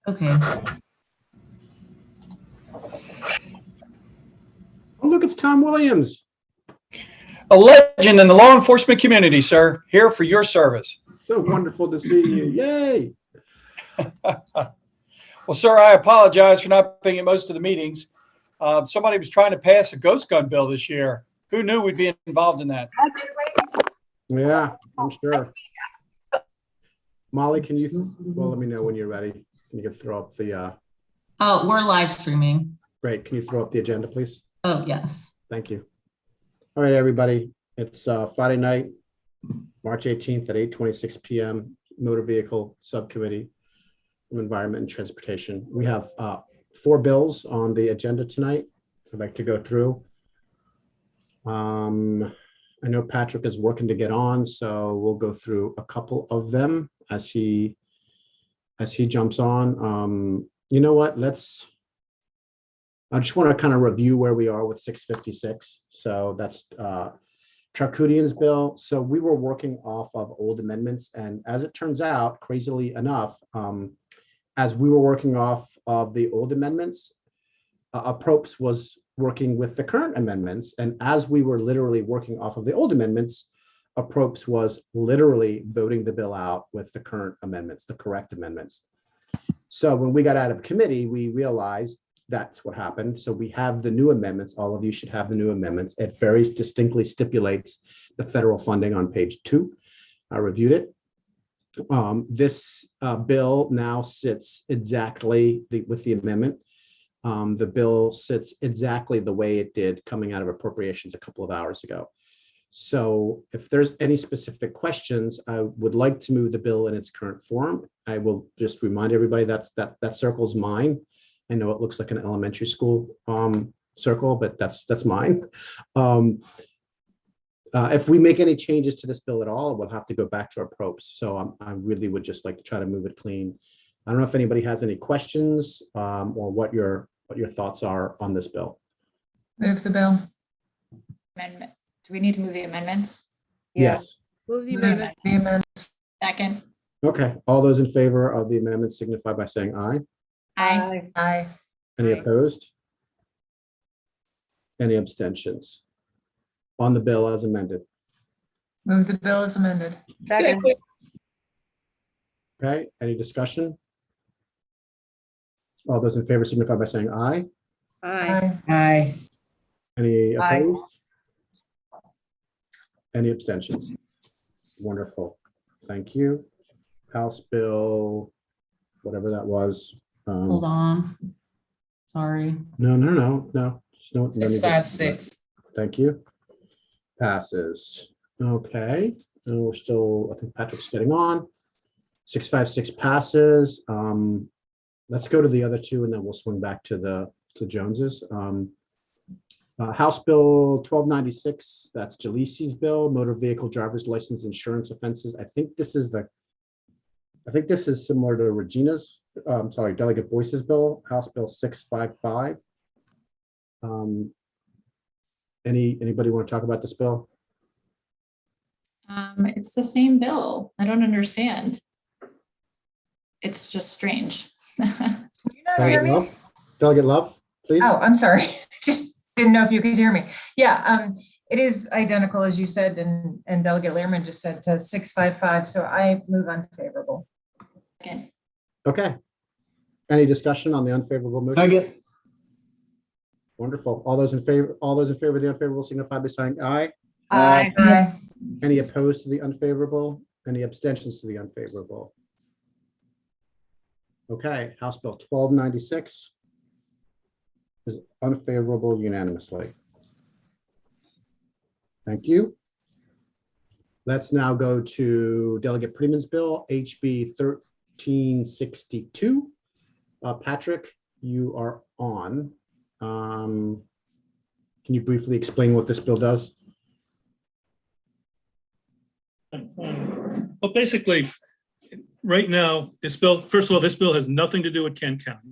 Okay. Oh, look, it's Tom Williams. A legend in the law enforcement community, sir. Here for your service. So wonderful to see you. Yay. Well, sir, I apologize for not being at most of the meetings. Somebody was trying to pass a ghost gun bill this year. Who knew we'd be involved in that? Yeah, I'm sure. Molly, can you, well, let me know when you're ready. Can you throw up the, Oh, we're live streaming. great. Can you throw up the agenda, please? Oh, yes. Thank you. All right, everybody. It's Friday night, March 18th at 8:26 p.m. Motor Vehicle Subcommittee from Environment and Transportation. We have 4 bills on the agenda tonight I'd like to go through. I know Patrick is working to get on, so we'll go through a couple of them as he jumps on. You know what? I just want to kind of review where we are with 656. So that's Charcudian's bill. So we were working off of old amendments, and as it turns out, crazily enough, as we were working off of the old amendments, Approps was working with the current amendments, and as we were literally working off of the old amendments, Approps was literally voting the bill out with the current amendments, the correct amendments. So when we got out of committee, we realized that's what happened. So we have the new amendments. All of you should have the new amendments. It very distinctly stipulates the federal funding on page 2. I reviewed it. This bill now sits exactly with the amendment. The bill sits exactly the way it did coming out of appropriations a couple of hours ago. So if there's any specific questions, I would like to move the bill in its current form. I will just remind everybody that circle's mine. I know it looks like an elementary school circle, but that's mine. If we make any changes to this bill at all, we'll have to go back to our Approps. So I really would just like to try to move it clean. I don't know if anybody has any questions or what your thoughts are on this bill. Move the bill. Amendment. Do we need to move the amendments? Yes. Move the Move amendment. the amendment. Second. Okay. All those in favor of the amendment signify by saying aye. Aye. Aye. Any Aye. opposed? Any abstentions? On the bill as amended. Move the bill as amended. Second. Okay, any discussion? All those in favor signify by saying aye. Aye. Aye. Any Aye. opposed? Any abstentions? Wonderful. Thank you. House Bill, whatever that was. Hold on. Sorry. No. Just no- 656. Thank you. Passes. Okay, and we're still, I think Patrick's getting on. 656 passes. Let's go to the other two and then we'll swing back to Jones's. House Bill 1296, that's Jalisi's bill, motor vehicle driver's license insurance offenses. I think this is similar to Regina's, Delegate Boyce's bill, House Bill 655. Anybody want to talk about this bill? It's the same bill. I don't understand. It's just strange. You not hear Delegate me? Love? Delegate Love, please. Oh, I'm sorry. Just didn't know if you could hear me. Yeah, it is identical, as you said, and Delegate Lehrman just said to 655. So I move unfavorable. Second. Okay. Any discussion on the unfavorable motion? Second. Wonderful. All those in favor of the unfavorable signify by saying aye. Aye. Aye. Any opposed to the unfavorable? Any abstentions to the unfavorable? Okay, House Bill 1296 is unfavorable unanimously. Thank you. Let's now go to Delegate Freeman's bill, HB 1362. Patrick, you are on. Can you briefly explain what this bill does? Well, basically, right now, this bill, first of all, this bill has nothing to do with Kent County.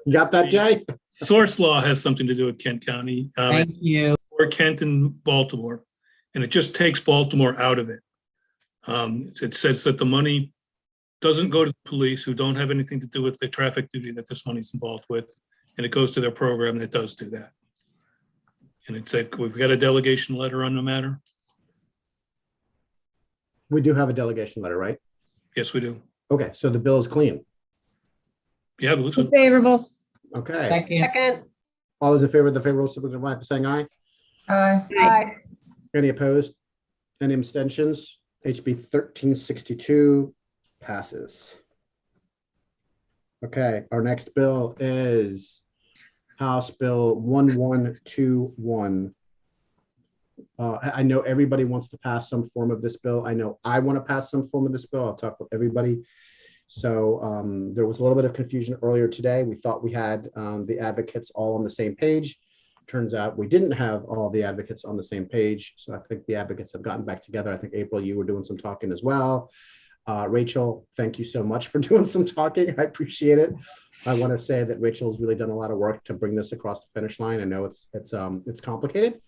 You got that, Jay? Source law has something to do with Kent County. Thank you. Or Kent and Baltimore, and it just takes Baltimore out of it. It says that the money doesn't go to the police, who don't have anything to do with the traffic duty that this money's involved with, and it goes to their program that does do that. And it's like, we've got a delegation letter on the matter. We do have a delegation letter, right? Yes, we do. Okay, so the bill is clean. Yeah, but listen, Favorable. Okay. Second. All those in favor of the favorable, signify by saying aye. Aye. Any opposed? Any abstentions? HB 1362 passes. Okay, our next bill is House Bill 1121. I know everybody wants to pass some form of this bill. I know I want to pass some form of this bill. I'll talk with everybody. So there was a little bit of confusion earlier today. We thought we had the advocates all on the same page. Turns out we didn't have all the advocates on the same page. So I think the advocates have gotten back together. I think April, you were doing some talking as well. Rachel, thank you so much for doing some talking. I appreciate it. I want to say that Rachel's really done a lot of work to bring this across the finish line. I know it's complicated.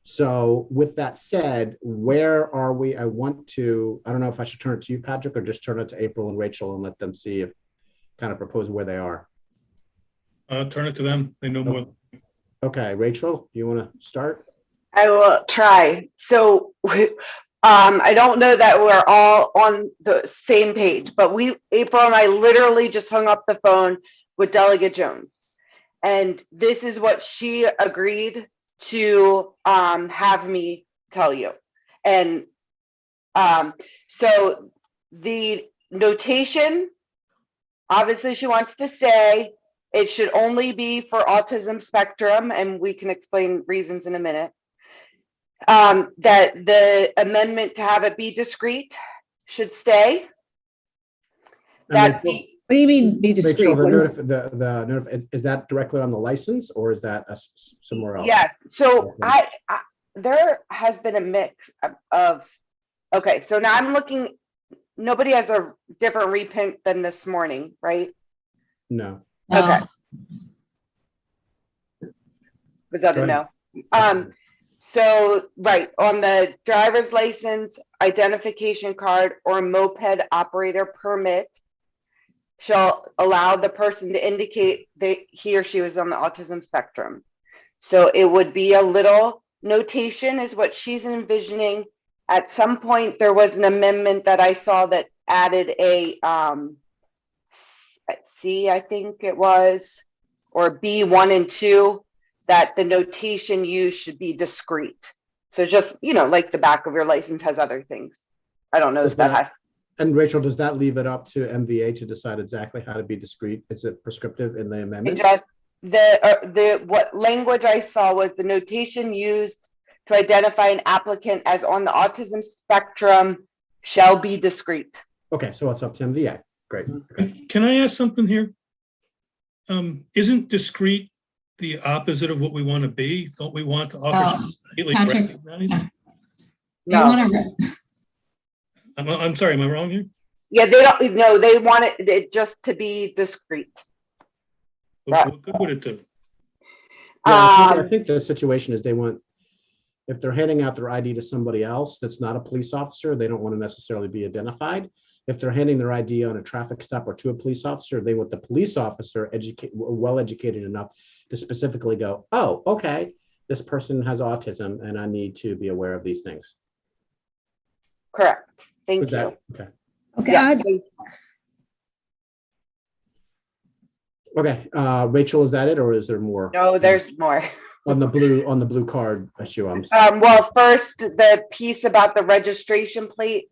So with that said, where are we? I don't know if I should turn it to you, Patrick, or just turn it to April and Rachel and let them see if kind of propose where they are. turn it to them. They know more. Okay, Rachel, you want to start? I will try. So I don't know that we're all on the same page, but April and I literally just hung up the phone with Delegate Jones. And this is what she agreed to have me tell you. And so the notation, obviously she wants to say it should only be for autism spectrum, and we can explain reasons in a minute. That the amendment to have it be discrete should stay. That Rachel, What do you mean be discreet? the is that directly on the license or is that somewhere else? yes. So Okay. there has been a mix of okay. So now I'm looking. Nobody has a different reprint than this morning, right? No. Okay. Was that Go a ahead. no? So, right, on the driver's license, identification card, or moped operator permit shall allow the person to indicate that he or she was on the autism spectrum. So it would be a little notation is what she's envisioning. At some point, there was an amendment that I saw that added a C, I think it was, or B1 and 2, that the notation used should be discrete. So just, like the back of your license has other things. I don't know if that has. And Rachel, does that leave it up to MVA to decide exactly how to be discrete? Is it prescriptive in the amendment? Just what language I saw was the notation used to identify an applicant as on the autism spectrum shall be discrete. Okay, so it's up to MVA. Great. Okay. Can I ask something here? Isn't discrete the opposite of what we want to be? Don't we want to offer something completely Patrick. recognized? No. I'm sorry, am I wrong here? Yeah, they don't. No, they want it just to be discrete. What good would it do? Yeah, I think the situation is if they're handing out their ID to somebody else that's not a police officer, they don't want to necessarily be identified. If they're handing their ID on a traffic stop or to a police officer, they want the police officer well-educated enough to specifically go, oh, okay, this person has autism and I need to be aware of these things. Correct. Thank you. Okay. Okay, Yeah. Okay, Rachel, is that it, or is there more? No, there's more. On the blue card issue. Well, first, the piece about the registration plate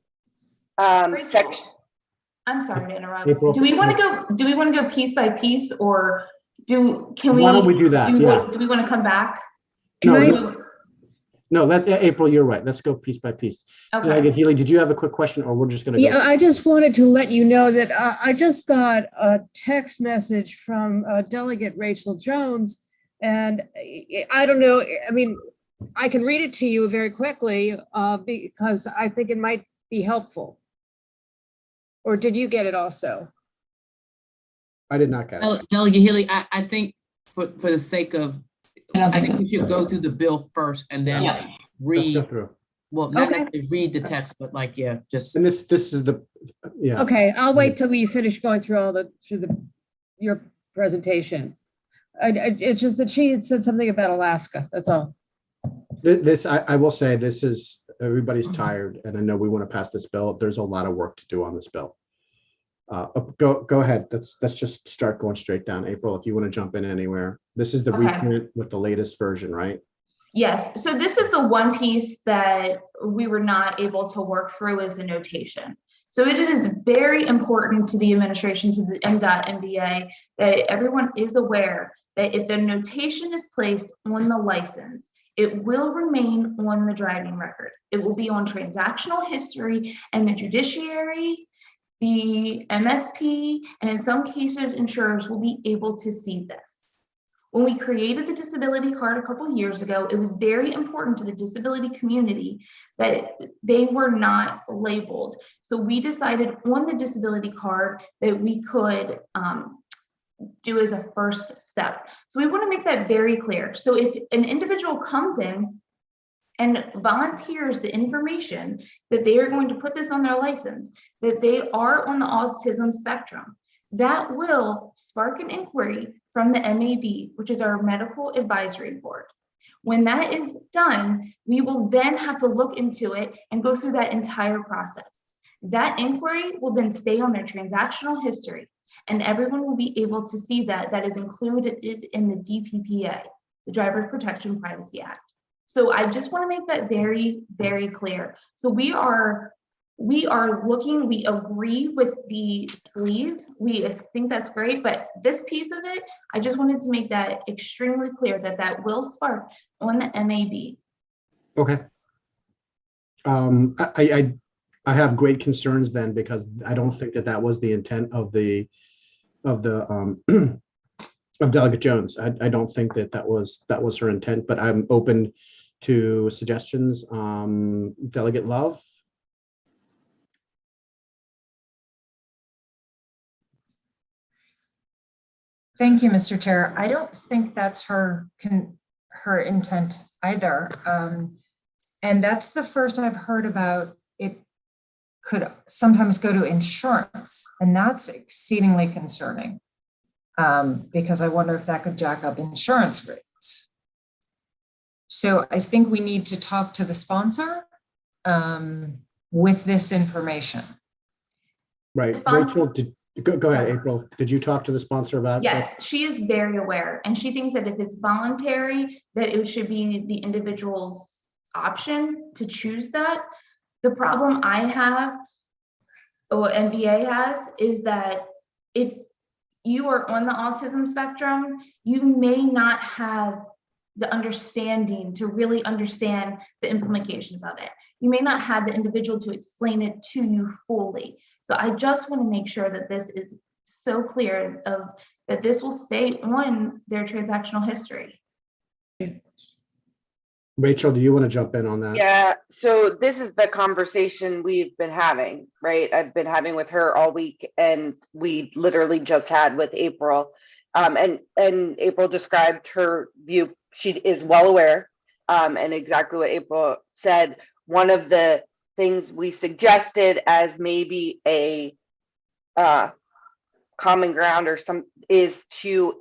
section. I'm sorry to interrupt. April. Do we want to go piece by piece, or can we? Why don't we do that? Yeah. Do we want to come back? No, April, you're right. Let's go piece by piece. Okay. Delegate Healy, did you have a quick question, or we're just going to go? Yeah, I just wanted to let you know that I just got a text message from Delegate Rachel Jones, and I don't know, I mean, I can read it to you very quickly because I think it might be helpful. Or did you get it also? I did not get it. Delegate Healy, I think for the sake of, I think we should go through the bill first and then Let's go read, through. well, not Okay. necessarily read the text, but just. And this is the Yeah. Okay, I'll wait till we finish going through your presentation. It's just that she had said something about Alaska, that's all. This, I will say, this is, everybody's tired, and I know we want to pass this bill. There's a lot of work to do on this bill. Go ahead. Let's just start going straight down. April, if you want to jump in anywhere. This is the Okay. reprint with the latest version, right? Yes, so this is the one piece that we were not able to work through is the notation. So it is very important to the administration, to the MDA, that everyone is aware that if the notation is placed on the license, it will remain on the driving record. It will be on transactional history, and the judiciary, the MSP, and in some cases, insurers will be able to see this. When we created the disability card a couple of years ago, it was very important to the disability community that they were not labeled. So we decided on the disability card that we could do as a first step. So we want to make that very clear. So if an individual comes in and volunteers the information that they are going to put this on their license, that they are on the autism spectrum, that will spark an inquiry from the MAB, which is our medical advisory board. When that is done, we will then have to look into it and go through that entire process. That inquiry will then stay on their transactional history, and everyone will be able to see that is included in the DPPA, the Driver Protection Privacy Act. So I just want to make that very, very clear. So we are looking, we agree with the sleeves. We think that's great, but this piece of it, I just wanted to make that extremely clear that will spark on the MAB. Okay. I have great concerns then, because I don't think that was the intent of of Delegate Jones. I don't think that was her intent, but I'm open to suggestions. Delegate Love. Thank you, Mr. Chair. I don't think that's her intent either. And that's the first I've heard about it could sometimes go to insurance, and that's exceedingly concerning, because I wonder if that could jack up insurance rates. So I think we need to talk to the sponsor with this information. Right. Rachel, go ahead, April. Did you talk to the sponsor about it? Yes, she is very aware, and she thinks that if it's voluntary, that it should be the individual's option to choose that. The problem I have, or MVA has, is that if you are on the autism spectrum, you may not have the understanding to really understand the implications of it. You may not have the individual to explain it to you fully. So I just want to make sure that this is so clear that this will stay on their transactional history. Rachel, do you want to jump in on that? Yeah, so this is the conversation we've been having, right? I've been having with her all week, and we literally just had with April. And April described her view. She is well aware, and exactly what April said. One of the things we suggested as maybe a common ground or some is to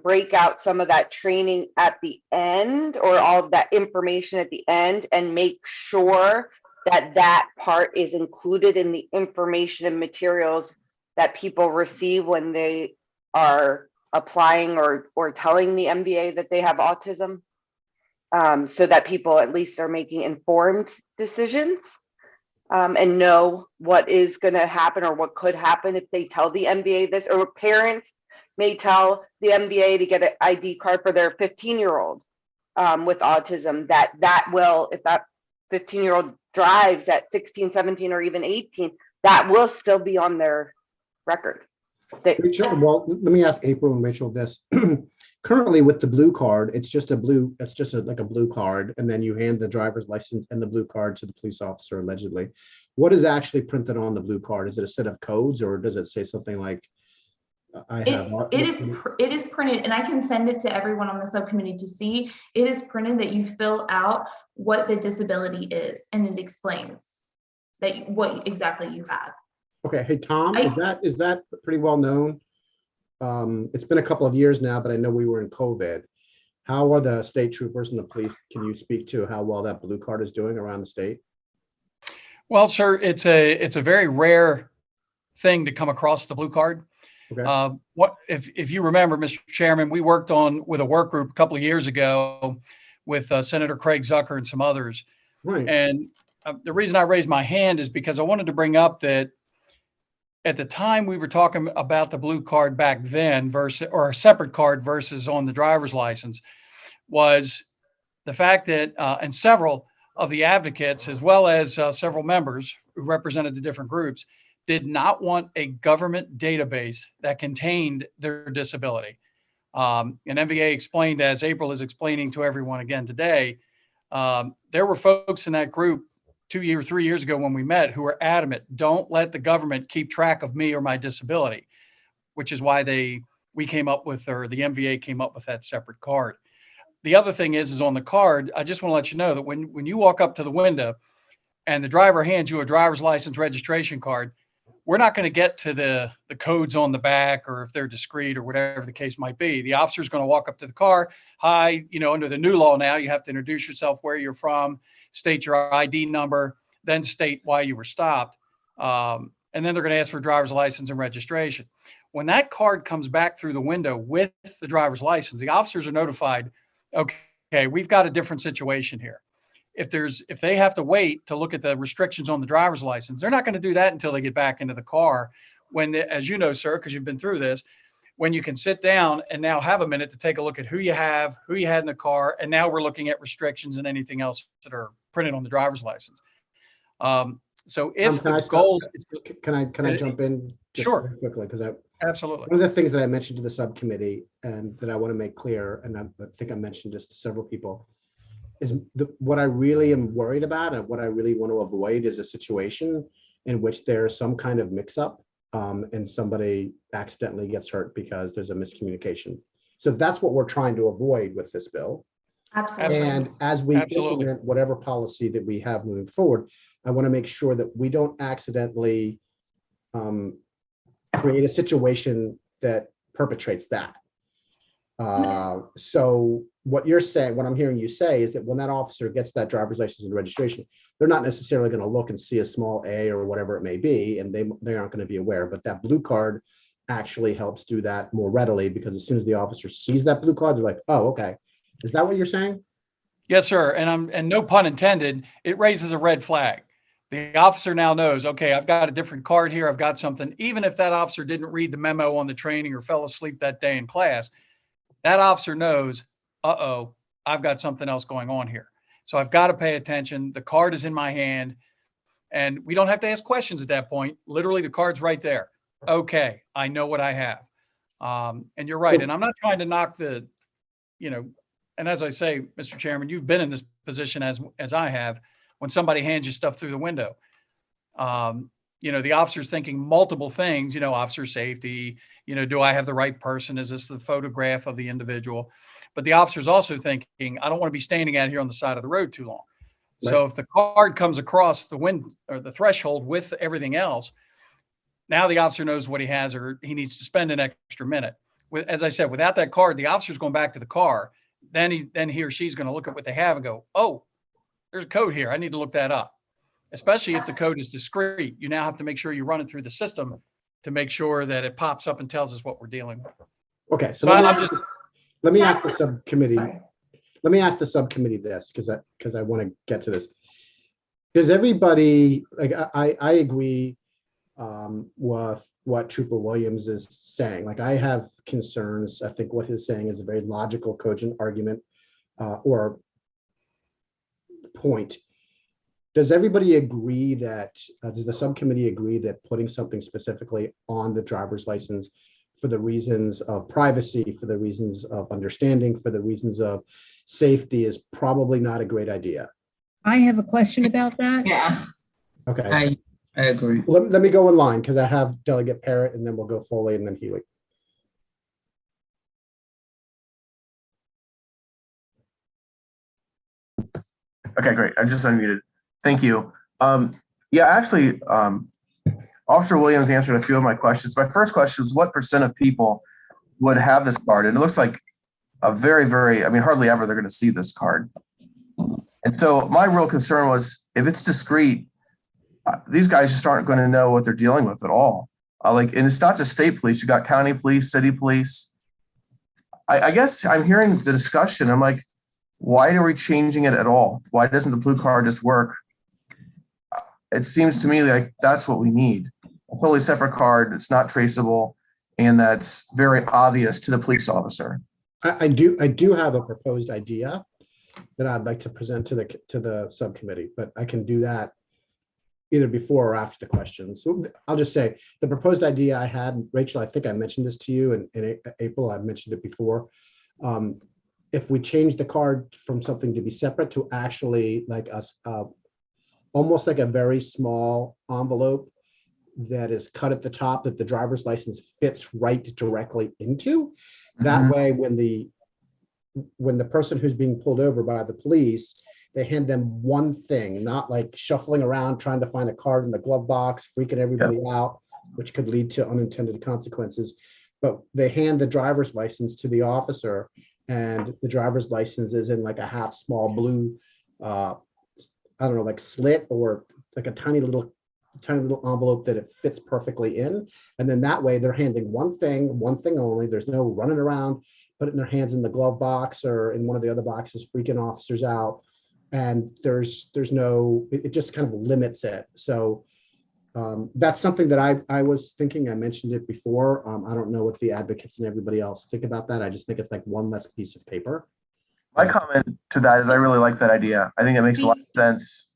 break out some of that training at the end, or all of that information at the end, and make sure that part is included in the information and materials that people receive when they are applying or telling the MVA that they have autism, so that people at least are making informed decisions and know what is going to happen or what could happen if they tell the MVA this, or parents may tell the MVA to get an ID card for their 15-year-old with autism, that will, if that 15-year-old drives at 16, 17, or even 18, that will still be on their record. Rachel, well, let me ask April and Rachel this. Currently with the blue card, it's just like a blue card, and then you hand the driver's license and the blue card to the police officer, allegedly. What is actually printed on the blue card? Is it a set of codes, or does it say something like, it is printed, and I can send it to everyone on the subcommittee to see. It is printed that you fill out what the disability is, and it explains. that what exactly you have. Okay, hey, Tom, I- is that pretty well known? It's been a couple of years now, but I know we were in COVID. How are the state troopers and the police? Can you speak to how well that blue card is doing around the state? Well, sir, it's a very rare thing to come across the blue card. Okay, What if you remember, Mr. Chairman, we worked with a work group a couple of years ago with Senator Craig Zucker and some others. right. And the reason I raised my hand is because I wanted to bring up that at the time we were talking about the blue card back then versus, or a separate card versus on the driver's license, was the fact that, and several of the advocates, as well as several members who represented the different groups, did not want a government database that contained their disability. And MVA explained, as April is explaining to everyone again today, there were folks in that group 3 years ago when we met who were adamant, don't let the government keep track of me or my disability, which is why we came up with, or the MVA came up with that separate card. The other thing is on the card, I just want to let you know that when you walk up to the window and the driver hands you a driver's license registration card, we're not going to get to the codes on the back, or if they're discrete or whatever the case might be. The officer's going to walk up to the car. Hi, under the new law now, you have to introduce yourself, where you're from, state your ID number, then state why you were stopped. And then they're going to ask for driver's license and registration. When that card comes back through the window with the driver's license, the officers are notified, okay, we've got a different situation here. If they have to wait to look at the restrictions on the driver's license, they're not going to do that until they get back into the car. As you know, sir, because you've been through this, when you can sit down and now have a minute to take a look at who you had in the car, and now we're looking at restrictions and anything else that are printed on the driver's license. So if Can I the stop? goal, Can I jump in just Sure. very quickly? Because absolutely. one of the things that I mentioned to the subcommittee and that I want to make clear, and I think I mentioned this to several people, is what I really am worried about and what I really want to avoid is a situation in which there's some kind of mix-up and somebody accidentally gets hurt because there's a miscommunication. So that's what we're trying to avoid with this bill. Absolutely. And as we implement whatever policy that we have moving forward, I want to make sure that we don't accidentally create a situation that perpetrates that. So what you're saying, what I'm hearing you say is that when that officer gets that driver's license and registration, they're not necessarily going to look and see a small A or whatever it may be, and they aren't going to be aware. But that blue card actually helps do that more readily, because as soon as the officer sees that blue card, they're like, oh, okay. Is that what you're saying? Yes, sir. And no pun intended, it raises a red flag. The officer now knows, okay, I've got a different card here. I've got something. Even if that officer didn't read the memo on the training or fell asleep that day in class, that officer knows, uh-oh, I've got something else going on here. So I've got to pay attention. The card is in my hand, and we don't have to ask questions at that point. Literally, the card's right there. Okay, I know what I have. And you're right. And I'm not trying to knock the, and as I say, Mr. Chairman, you've been in this position as I have, when somebody hands you stuff through the window. The officer's thinking multiple things, officer safety, do I have the right person? Is this the photograph of the individual? But the officer's also thinking, I don't want to be standing out here on the side of the road too long. Right. So if the card comes across the window or the threshold with everything else, now the officer knows what he has, or he needs to spend an extra minute. As I said, without that card, the officer's going back to the car. Then he or she's going to look at what they have and go, oh, there's a code here. I need to look that up. Especially if the code is discrete, you now have to make sure you run it through the system to make sure that it pops up and tells us what we're dealing with. Okay, so let me ask the subcommittee. Let me ask the subcommittee this, because I want to get to this. Does everybody, like, I agree with what Trooper Williams is saying. Like, I have concerns. I think what he's saying is a very logical, cogent argument or point. Does everybody agree that, does the subcommittee agree that putting something specifically on the driver's license for the reasons of privacy, for the reasons of understanding, for the reasons of safety is probably not a great idea? I have a question about that. Yeah. Okay. I agree. Let me go in line, because I have Delegate Parrott, and then we'll go Foley and then Healy. Okay, great. I just unmuted. Thank you. Yeah, actually, Officer Williams answered a few of my questions. My first question was, what % of people would have this card? And it looks like a very, very, I mean, hardly ever they're going to see this card. And so my real concern was, if it's discreet, these guys just aren't going to know what they're dealing with at all. And it's not just state police. You got county police, city police. I guess I'm hearing the discussion. I'm like, why are we changing it at all? Why doesn't the blue card just work? It seems to me like that's what we need. A totally separate card. It's not traceable, and that's very obvious to the police officer. I do have a proposed idea that I'd like to present to the subcommittee, but I can do that either before or after the questions. So I'll just say the proposed idea I had, Rachel, I think I mentioned this to you in April. I mentioned it before. If we change the card from something to be separate to actually like almost like a very small envelope that is cut at the top that the driver's license fits right directly into. That way, when the person who's being pulled over by the police, they hand them one thing, not like shuffling around trying to find a card in the glove box, freaking everybody out, which could lead to unintended consequences. But they hand the driver's license to the officer, and the driver's license is in like a half small blue, I don't know, like slit or like a tiny little envelope that it fits perfectly in. And then that way they're handing one thing only. There's no running around, putting their hands in the glove box or in one of the other boxes, freaking officers out. And there's no, it just kind of limits it. So that's something that I was thinking. I mentioned it before. I don't know what the advocates and everybody else think about that. I just think it's like one less piece of paper. My comment to that is I really like that idea. I think it makes a lot of sense.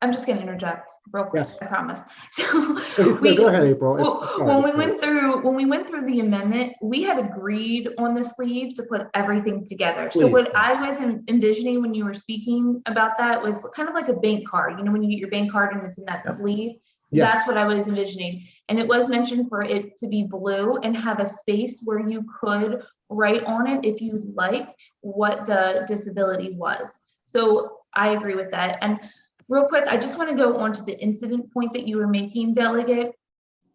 I'm just going to interject real quick. Yes. I promise. So go ahead, April. when we went through the amendment, we had agreed on the sleeve to put everything together. So what I was envisioning when you were speaking about that was kind of like a bank card. You know, when you get your bank card and it's in that sleeve. Yes. That's what I was envisioning. And it was mentioned for it to be blue and have a space where you could write on it, if you'd like, what the disability was. So I agree with that. And real quick, I just want to go on to the incident point that you were making, Delegate.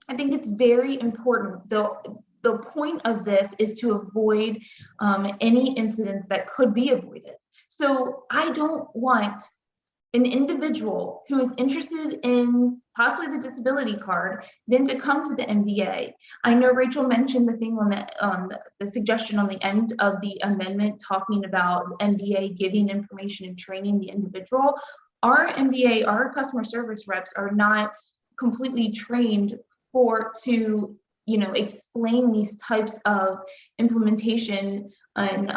I think it's very important. The point of this is to avoid any incidents that could be avoided. So I don't want an individual who is interested in possibly the disability card then to come to the MVA. I know Rachel mentioned the thing on the suggestion on the end of the amendment talking about MVA giving information and training the individual. Our MVA, our customer service reps are not completely trained to, explain these types of implementation and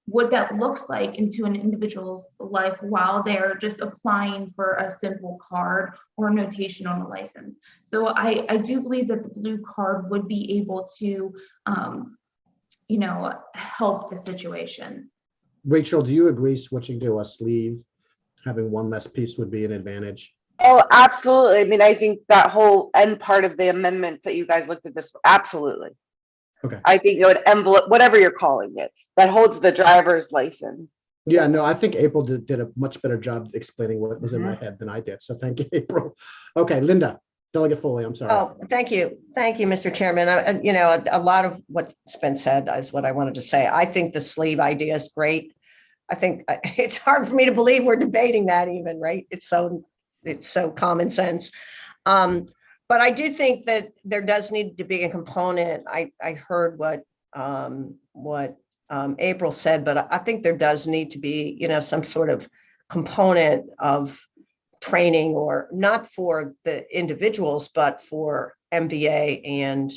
what that looks like into an individual's life while they're just applying for a simple card or notation on a license. So I do believe that the blue card would be able to, help the situation. Rachel, do you agree switching to a sleeve, having one less piece would be an advantage? Oh, absolutely. I mean, I think that whole end part of the amendment that you guys looked at this, absolutely. Okay. I think it would envelope, whatever you're calling it, that holds the driver's license. Yeah, no, I think April did a much better job explaining what was in my head than I did. So thank you, April. Okay, Linda, Delegate Foley, I'm sorry. Oh, thank you. Thank you, Mr. Chairman. A lot of what's been said is what I wanted to say. I think the sleeve idea is great. I think it's hard for me to believe we're debating that even, right? It's so common sense. But I do think that there does need to be a component. I heard what April said, but I think there does need to be, some sort of component of training, or not for the individuals, but for MVA and,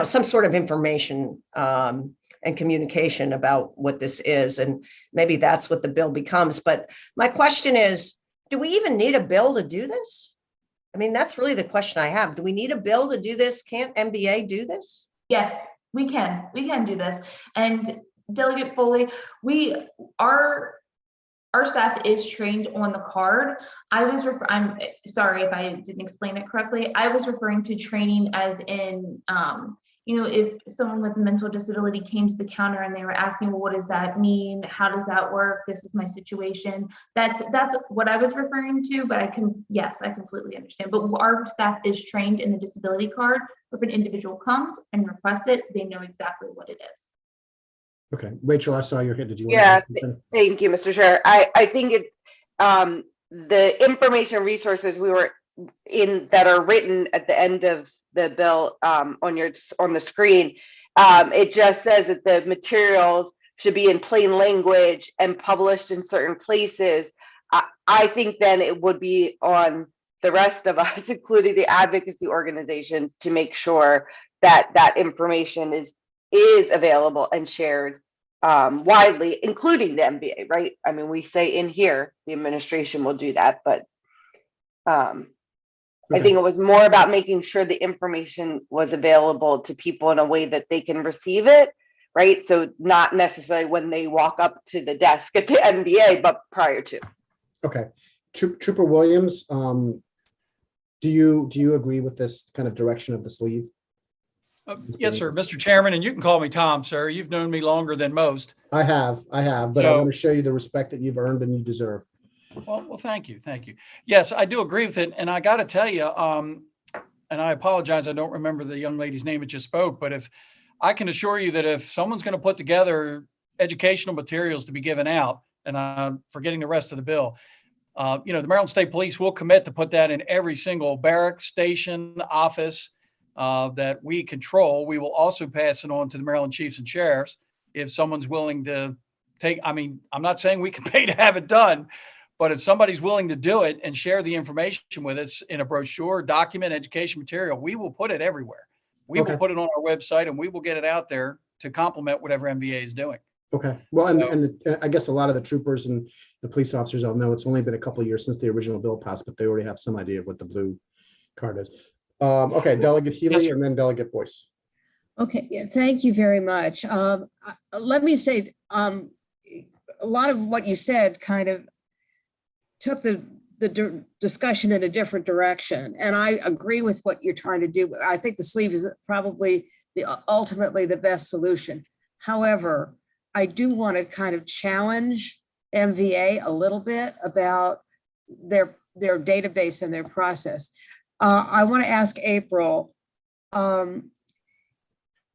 some sort of information and communication about what this is. And maybe that's what the bill becomes. But my question is, do we even need a bill to do this? I mean, that's really the question I have. Do we need a bill to do this? Can't MVA do this? Yes, we can. We can do this. And Delegate Foley, our staff is trained on the card. I'm sorry if I didn't explain it correctly. I was referring to training as in if someone with a mental disability came to the counter and they were asking, well, what does that mean? How does that work? This is my situation. That's what I was referring to, but I completely understand. But our staff is trained in the disability card. If an individual comes and requests it, they know exactly what it is. Okay, Rachel, I saw your hand. Did you? Yeah, want to thank you, Mr. Chair. I think the information resources we were in that are written at the end of the bill on the screen, it just says that the materials should be in plain language and published in certain places. I think then it would be on the rest of us, including the advocacy organizations, to make sure that that information is available and shared widely, including the MVA, right? I mean, we say in here, the administration will do that, but I think it was more about making sure the information was available to people in a way that they can receive it, right? So not necessarily when they walk up to the desk at the MVA, but prior to. Okay, Trooper Williams, do you agree with this kind of direction of the sleeve? Yes, sir, Mr. Chairman, and you can call me Tom, sir. You've known me longer than most. I have, but I want to show you the respect that you've earned and you deserve. Well, thank you. Yes, I do agree with it. And I got to tell you, and I apologize, I don't remember the young lady's name that just spoke, but if I can assure you that if someone's going to put together educational materials to be given out, and I'm forgetting the rest of the bill, the Maryland State Police will commit to put that in every single barracks, station, office that we control. We will also pass it on to the Maryland Chiefs and Sheriffs if someone's willing to take. I mean, I'm not saying we can pay to have it done, but if somebody's willing to do it and share the information with us in a brochure, document, education material, we will put it everywhere. We will put it on our website and we will get it out there to complement whatever MVA is doing. Okay, well, and I guess a lot of the troopers and the police officers all know it's only been a couple of years since the original bill passed, but they already have some idea of what the blue card is. Okay, Delegate Healy and then Delegate Boyce. Okay, yeah, thank you very much. Let me say, a lot of what you said kind of took the discussion in a different direction. And I agree with what you're trying to do. I think the sleeve is probably ultimately the best solution. However, I do want to kind of challenge MVA a little bit about their database and their process. I want to ask April, don't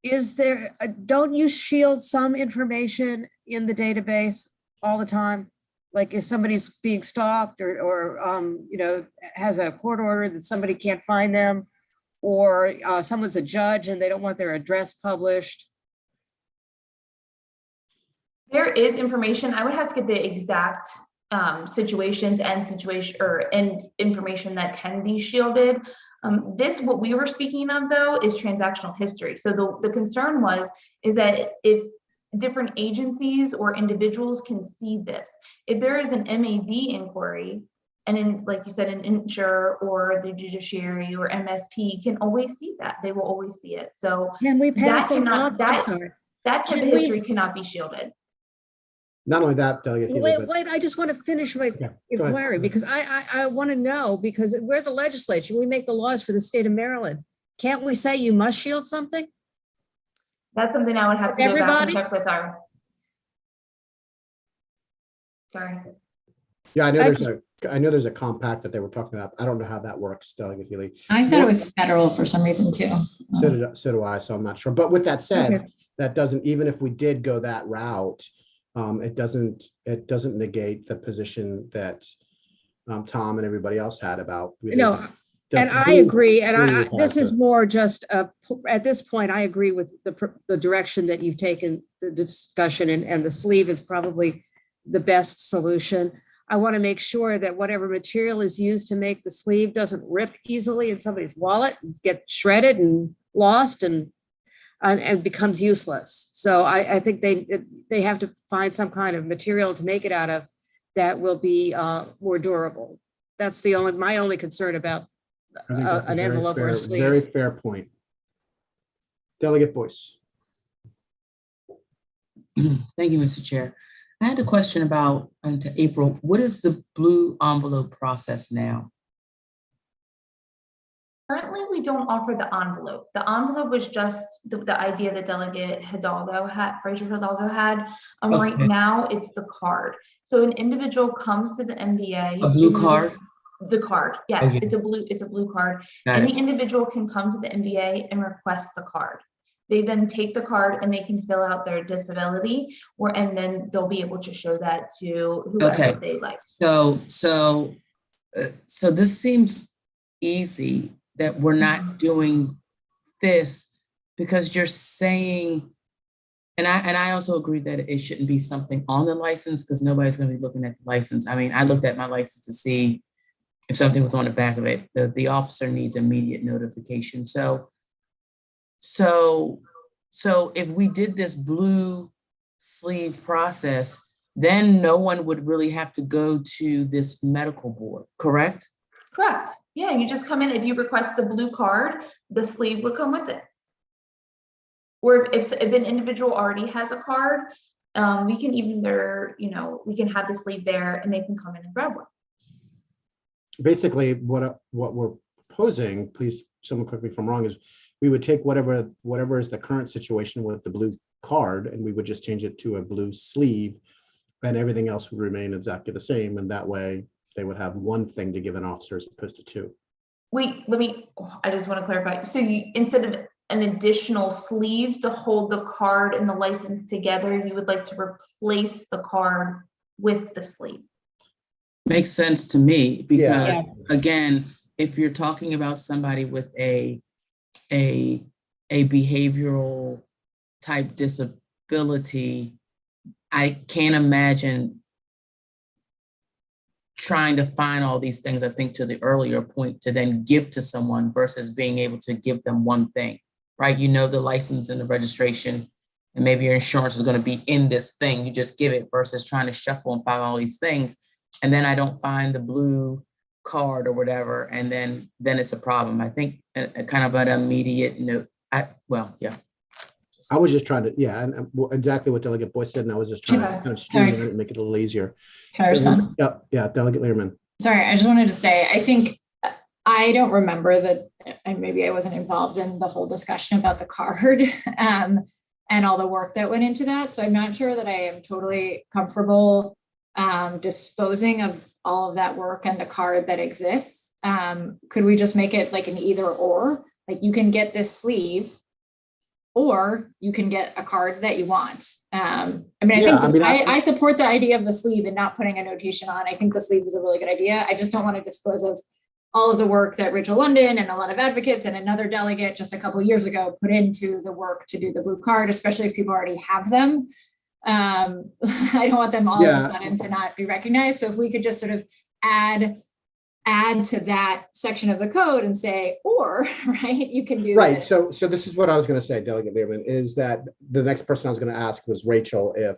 you shield some information in the database all the time? Like if somebody's being stalked or has a court order that somebody can't find them, or someone's a judge and they don't want their address published. There is information. I would have to get the exact situations and information that can be shielded. What we were speaking of though is transactional history. So the concern is that if different agencies or individuals can see this, if there is an MAV inquiry, and in, like you said, an insurer or the judiciary or MSP can always see that. They will always see it. So can we pass that type of history cannot be shielded. Not only that, Delegate Healy, wait, I just want to finish my inquiry because I want to know, because we're the legislature, we make the laws for the state of Maryland. Can't we say you must shield something? That's something I would have to go back and check with our. Sorry. Yeah, I know there's a compact that they were talking about. I don't know how that works, Delegate Healy. I thought it was federal for some reason too. So do I, so I'm not sure. But with that said, that doesn't, even if we did go that route, it doesn't negate the position that Tom and everybody else had about. And I agree. And this is more just at this point, I agree with the direction that you've taken the discussion, and the sleeve is probably the best solution. I want to make sure that whatever material is used to make the sleeve doesn't rip easily in somebody's wallet, and get shredded and lost and becomes useless. So I think they have to find some kind of material to make it out of that will be more durable. That's my only concern about an envelope or a sleeve. Very fair point. Delegate Boyce. Thank you, Mr. Chair. I had a question about, to April, what is the blue envelope process now? Currently, we don't offer the envelope. The envelope was just the idea that Delegate Hidalgo had, Rachel Hidalgo had. Right Okay. now, it's the card. So an individual comes to the MBA. A blue card? The card, yes, Okay. it's a blue card. Got Any it. individual can come to the MBA and request the card. They then take the card and they can fill out their disability, and then they'll be able to show that to whoever Okay. they like. So this seems easy that we're not doing this because you're saying, and I also agree that it shouldn't be something on the license because nobody's going to be looking at the license. I mean, I looked at my license to see if something was on the back of it. The officer needs immediate notification. So if we did this blue sleeve process, then no one would really have to go to this medical board, correct? Correct. Yeah, you just come in. If you request the blue card, the sleeve would come with it. Or if an individual already has a card, we can either, we can have the sleeve there and they can come in and grab one. Basically, what we're proposing, please, someone correct me if I'm wrong, is we would take whatever is the current situation with the blue card, and we would just change it to a blue sleeve, and everything else would remain exactly the same. And that way they would have one thing to give an officer as opposed to two. Wait, I just want to clarify. So instead of an additional sleeve to hold the card and the license together, you would like to replace the card with the sleeve? Makes sense to me because Yeah. again, if you're talking about somebody with a behavioral type disability, I can't imagine trying to find all these things, I think to the earlier point, to then give to someone versus being able to give them one thing, right? You know, the license and the registration, and maybe your insurance is going to be in this thing. You just give it versus trying to shuffle and find all these things. And then I don't find the blue card or whatever. And then it's a problem. I think a kind of an immediate note. Yeah. I was just trying to, and exactly what Delegate Boyce said, and I was just trying to kind of streamline it and make it a little easier. Can I respond? Yeah, Delegate Learman. Sorry, I just wanted to say, I think I don't remember that, and maybe I wasn't involved in the whole discussion about the card and all the work that went into that. So I'm not sure that I am totally comfortable disposing of all of that work and the card that exists. Could we just make it like an either or? Like you can get this sleeve or you can get a card that you want. I support the idea of the sleeve and not putting a notation on. I think the sleeve is a really good idea. I just don't want to dispose of all of the work that Rachel London and a lot of advocates and another delegate just a couple of years ago put into the work to do the blue card, especially if people already have them. I don't want them all of a sudden to not be recognized. So if we could just sort of add to that section of the code and say, or, right, you can do right. this. So this is what I was going to say, Delegate Learman, is that the next person I was going to ask was Rachel, if,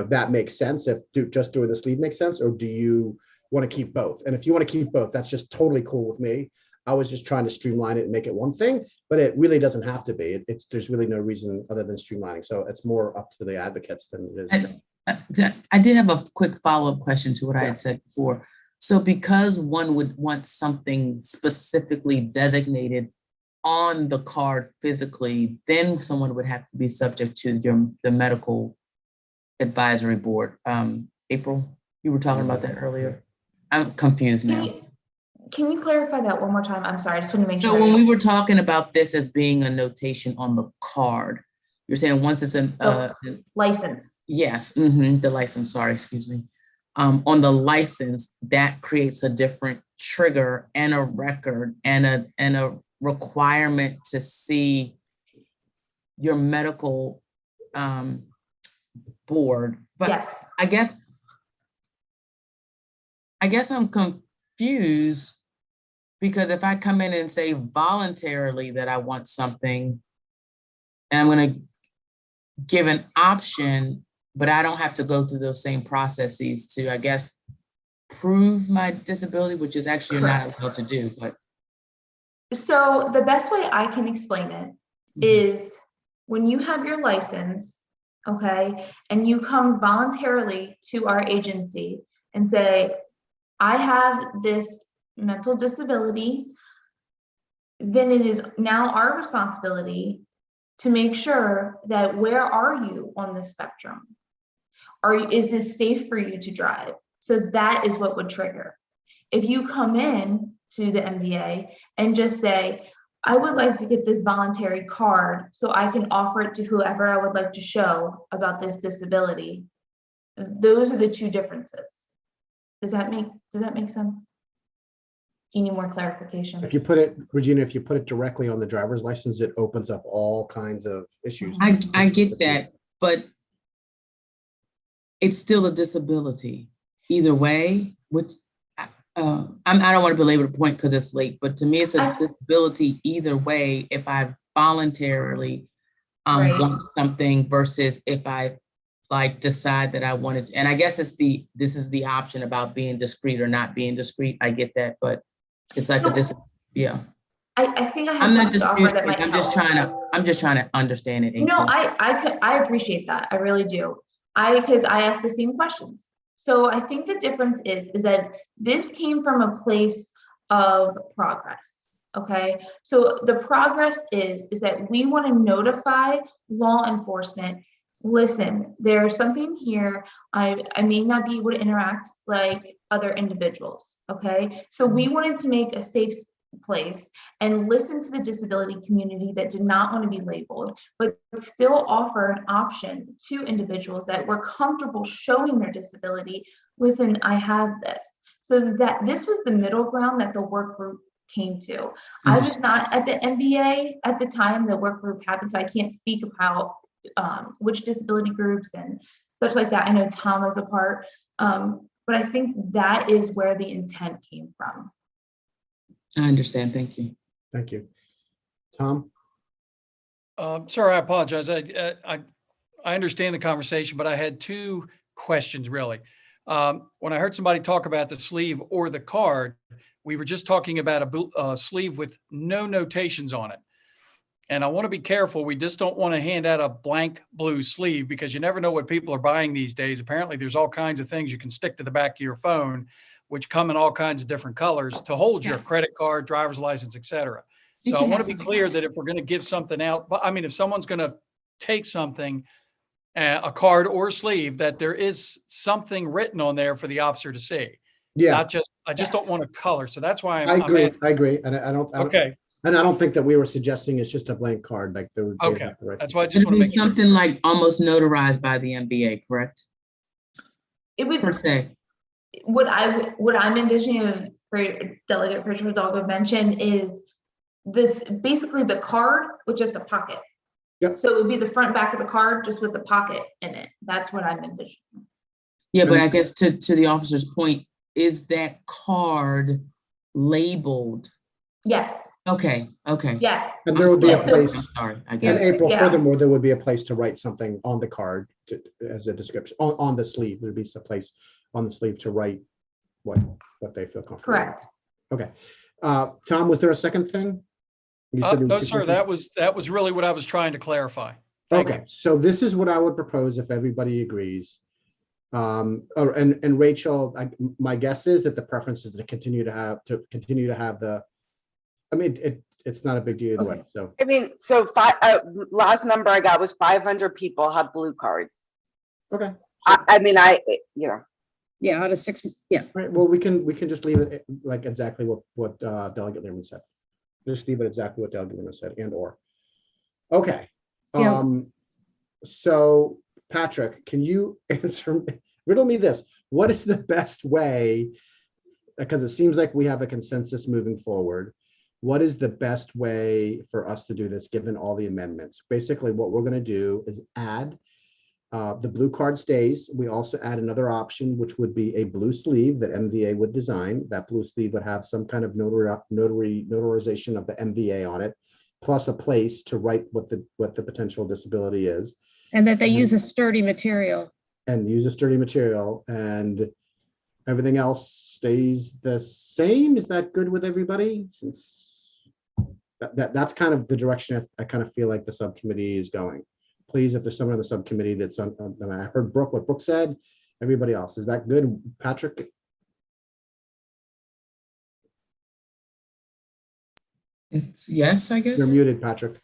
that makes sense, if just doing the sleeve makes sense, or do you want to keep both? And if you want to keep both, that's just totally cool with me. I was just trying to streamline it and make it one thing, but it really doesn't have to be. There's really no reason other than streamlining. So it's more up to the advocates than it is. I did have a quick follow-up question to what I had said before. So because one would want something specifically designated on the card physically, then someone would have to be subject to the medical advisory board. April, you were talking about that earlier. I'm confused now. Can you clarify that one more time? I'm sorry, I just want to make sure. So when we were talking about this as being a notation on the card, you're saying once it's a license. Yes, the license, sorry, excuse me. On the license, that creates a different trigger and a record and a requirement to see your medical board. But yes. I guess I'm confused because if I come in and say voluntarily that I want something and I'm going to give an option, but I don't have to go through those same processes to, I guess, prove my disability, which is actually you're not allowed to do. But so the best way I can explain it is when you have your license, okay, and you come voluntarily to our agency and say, I have this mental disability. then it is now our responsibility to make sure that where are you on the spectrum? Is this safe for you to drive? So that is what would trigger. If you come in to the MVA and just say, I would like to get this voluntary card so I can offer it to whoever I would like to show about this disability. Those are the two differences. Does that make sense? Do you need more clarification? If you put it, Regina, if you put it directly on the driver's license, it opens up all kinds of issues. I get that, but it's still a disability either way, which I don't want to belabor the point because it's late, but to me, it's a disability either way if I voluntarily Right. want something versus if I like decide that I wanted to. And I guess this is the option about being discreet or not being discreet. I get that, but it's like yeah. I think I have I'm not something to offer that might I'm just trying to understand it. No, I appreciate that. I really do. Because I asked the same questions. So I think the difference is that this came from a place of progress. Okay. So the progress is that we want to notify law enforcement. Listen, there's something here. I may not be able to interact like other individuals. Okay. So we wanted to make a safe place and listen to the disability community that did not want to be labeled, but still offer an option to individuals that were comfortable showing their disability. Listen, I have this. So that this was the middle ground that the work group came to. I was not at the MVA at the time the work group happened, so I can't speak about which disability groups and such like that. I know Tom was a part, but I think that is where the intent came from. I understand. Thank you. Thank you. Tom? Sorry, I apologize. I understand the conversation, but I had two questions really. When I heard somebody talk about the sleeve or the card, we were just talking about a sleeve with no notations on it. And I want to be careful. We just don't want to hand out a blank blue sleeve because you never know what people are buying these days. Apparently, there's all kinds of things you can stick to the back of your phone, which come in all kinds of different colors to hold your credit card, driver's license, et cetera. So I want to be clear that if we're going to give something out, but I mean, if someone's going to take something, a card or a sleeve, that there is something written on there for the officer to see. Yeah, Not just, I just don't want a color. So that's why I agree. asking. I agree. And I don't. Okay. And I don't think that we were suggesting it's just a blank card. Like there would be. Okay. That's why I just It'd want to be make sure. something like almost notarized by the MBA, correct? It would Per se. what I'm envisioning for Delegate Pritchard mentioned is this basically the card with just a pocket. Yep. So it would be the front and back of the card just with the pocket in it. That's what I'm envisioning. Yeah, but I guess to the officer's point, is that card labeled? Yes. Okay. Yes. And there would be a place. I'm sorry. I In get it. April, Yeah. furthermore, there would be a place to write something on the card as a description on the sleeve. There'd be some place on the sleeve to write what they feel comfortable with. Correct. Okay. Tom, was there a second thing? You said there No, were two sir. questions? That was really what I was trying to clarify. Thank Okay, so this is what I would propose if everybody agrees. And Rachel, my guess is that the preference is to continue to have the. I mean, it's not a big deal either way. So I mean, so last number I got was 500 people have blue cards. okay. I mean, Yeah, out of 6, yeah. All right, well, we can just leave it like exactly what Delegate Learman said. Just leave it exactly what Delegate Learman said and or. Okay. Yeah. So Patrick, can you riddle me this? What is the best way? Because it seems like we have a consensus moving forward. What is the best way for us to do this, given all the amendments? Basically, what we're going to do is add the blue card stays. We also add another option, which would be a blue sleeve that MVA would design. That blue sleeve would have some kind of notarization of the MVA on it, plus a place to write what the potential disability is. And that they use a sturdy material. And use a sturdy material, and everything else stays the same. Is that good with everybody? Since that's kind of the direction I kind of feel like the subcommittee is going. Please, if there's someone on the subcommittee that's on, and I heard what Brooke said, everybody else, is that good? Patrick? It's yes, I guess. You're muted, Patrick.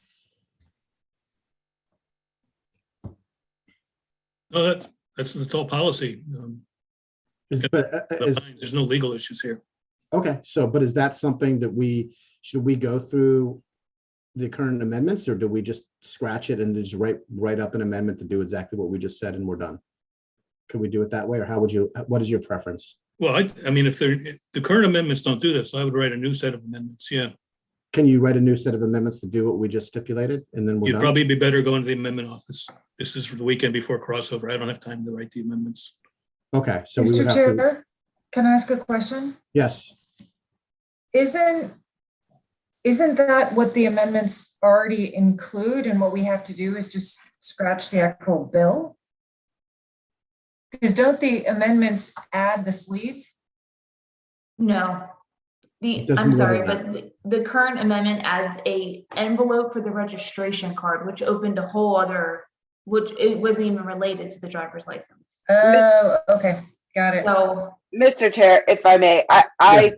No, that's all policy. There's no legal issues here. Okay, so, but is that something that should we go through the current amendments, or do we just scratch it and just write up an amendment to do exactly what we just said and we're done? Could we do it that way, or what is your preference? Well, I mean, if the current amendments don't do this, I would write a new set of amendments, yeah. Can you write a new set of amendments to do what we just stipulated, and then we're You'd done? probably be better going to the amendment office. This is for the weekend before crossover. I don't have time to write the amendments. Okay, so we would Mr. have to, Chair, can I ask a question? yes, Isn't that what the amendments already include, and what we have to do is just scratch the actual bill? Because don't the amendments add the sleeve? No. It doesn't I'm move sorry, on that. but the current amendment adds a envelope for the registration card, which opened a whole other, which it wasn't even related to the driver's license. Oh, okay, got it. So, Mr. Chair, if I may, Yes.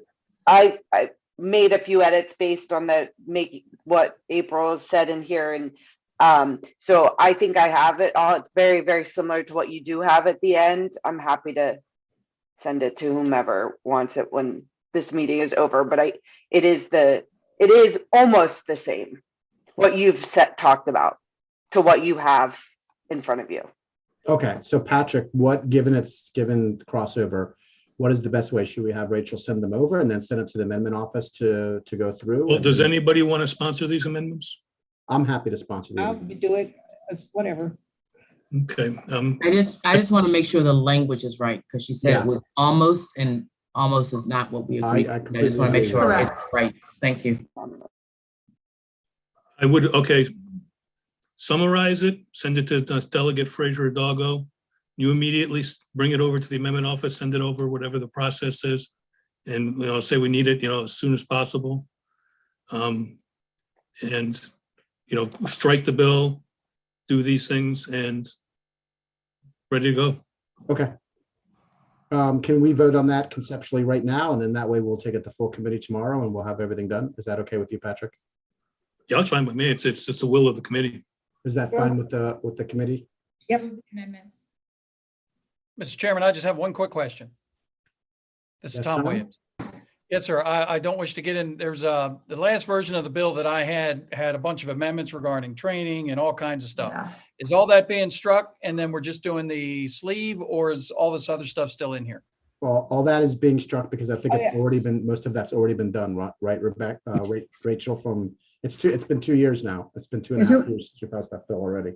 I made a few edits based on what April said in here, and so I think I have it all. It's very, very similar to what you do have at the end. I'm happy to send it to whomever wants it when this meeting is over, but it is almost the same, what you've talked about to what you have in front of you. okay, so Patrick, given crossover, what is the best way? Should we have Rachel send them over and then send it to the amendment office to go through? Well, does anybody want to sponsor these amendments? I'm happy to sponsor I'll them. do it, it's whatever. Okay, I just want to make sure the language is right, because she said Yeah. it was almost, and almost is not what we agreed. I I just want to make completely sure agree. it's right. Thank you. I would, okay, summarize it, send it to Delegate Fraser Hidalgo. You immediately bring it over to the amendment office, send it over, whatever the process is. And, say we need it, as soon as possible. And, strike the bill, do these things, and ready to go. Okay. Can we vote on that conceptually right now? And then that way we'll take it to full committee tomorrow and we'll have everything done. Is that okay with you, Patrick? Yeah, it's fine with me. It's the will of the committee. Is that fine with the committee? Yep. Amendments. Mr. Chairman, I just have one quick question. This is Yes, Tom Tom? Williams. Yes, sir. I don't wish to get in. There's the last version of the bill that I had a bunch of amendments regarding training and all kinds of stuff. yeah. Is all that being struck and then we're just doing the sleeve, or is all this other stuff still in here? Well, all that is being struck because I think Oh, it's yeah. already been, most of that's already been done, right, Rebecca, Rachel, it's been 2 years now. It's been 2.5 Is it? years since you passed that bill already.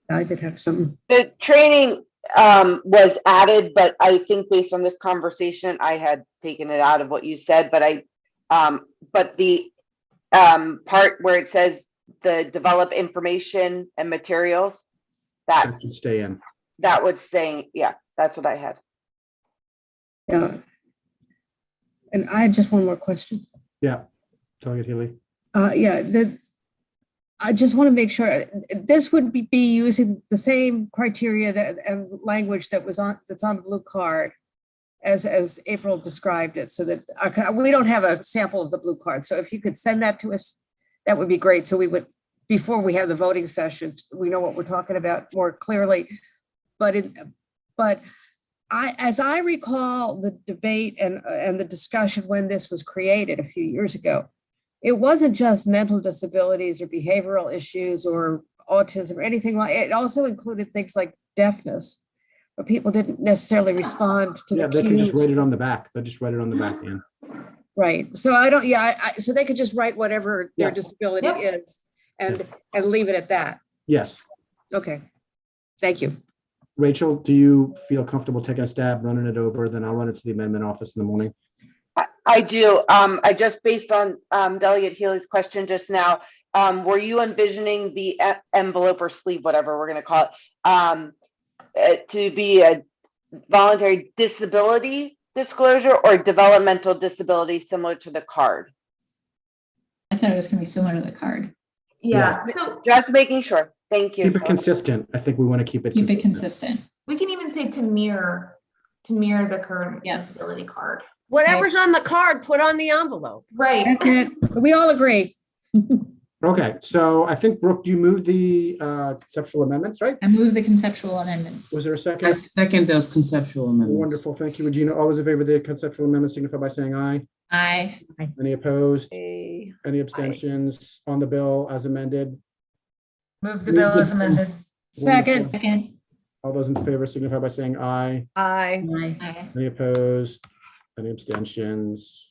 I did have some, The training was added, but I think based on this conversation, I had taken it out of what you said, but but the part where it says the develop information and materials, That should stay in. that would say, yeah, that's what I had. yeah. And I had just one more question. Yeah. Delegate Healy. I just want to make sure this would be using the same criteria and language that's on the blue card as April described it, so that we don't have a sample of the blue card. So if you could send that to us, that would be great. So we would, before we have the voting session, we know what we're talking about more clearly. But as I recall the debate and the discussion when this was created a few years ago, it wasn't just mental disabilities or behavioral issues or autism or anything like it. Also included things like deafness, where people didn't necessarily respond to Yeah, the they can just cues. write it on the back. They'll just write it on the back, Ann. Right. So so they could just write whatever their Yeah. disability Yep. is and leave it at that. Yes. Okay. Thank you. Rachel, do you feel comfortable taking a stab, running it over? Then I'll run it to the amendment office in the morning. I do. I just based on Delegate Healy's question just now, were you envisioning the envelope or sleeve, whatever we're going to call it, to be a voluntary disability disclosure or developmental disability similar to the card? I thought it was gonna be similar to the card. Yeah, so Just making sure. Thank you. Keep it consistent. I think we want to keep it Keep it consistent. consistent. we can even say to mirror the current Yeah. disability card. Whatever's on the card, put on the envelope. Right. That's it. We all agree. Okay, so I think, Brooke, you moved the conceptual amendments, right? I move the conceptual amendments. Was there a I second? second those conceptual amendments. Wonderful, thank you, Regina. All those in favor of the conceptual amendments signify by saying aye. Aye. Any opposed? A- Any abstentions on the bill as amended? Move the bill as amended. Second. Second. All those in favor signify by saying aye. Aye. Aye. Any opposed? Any abstentions?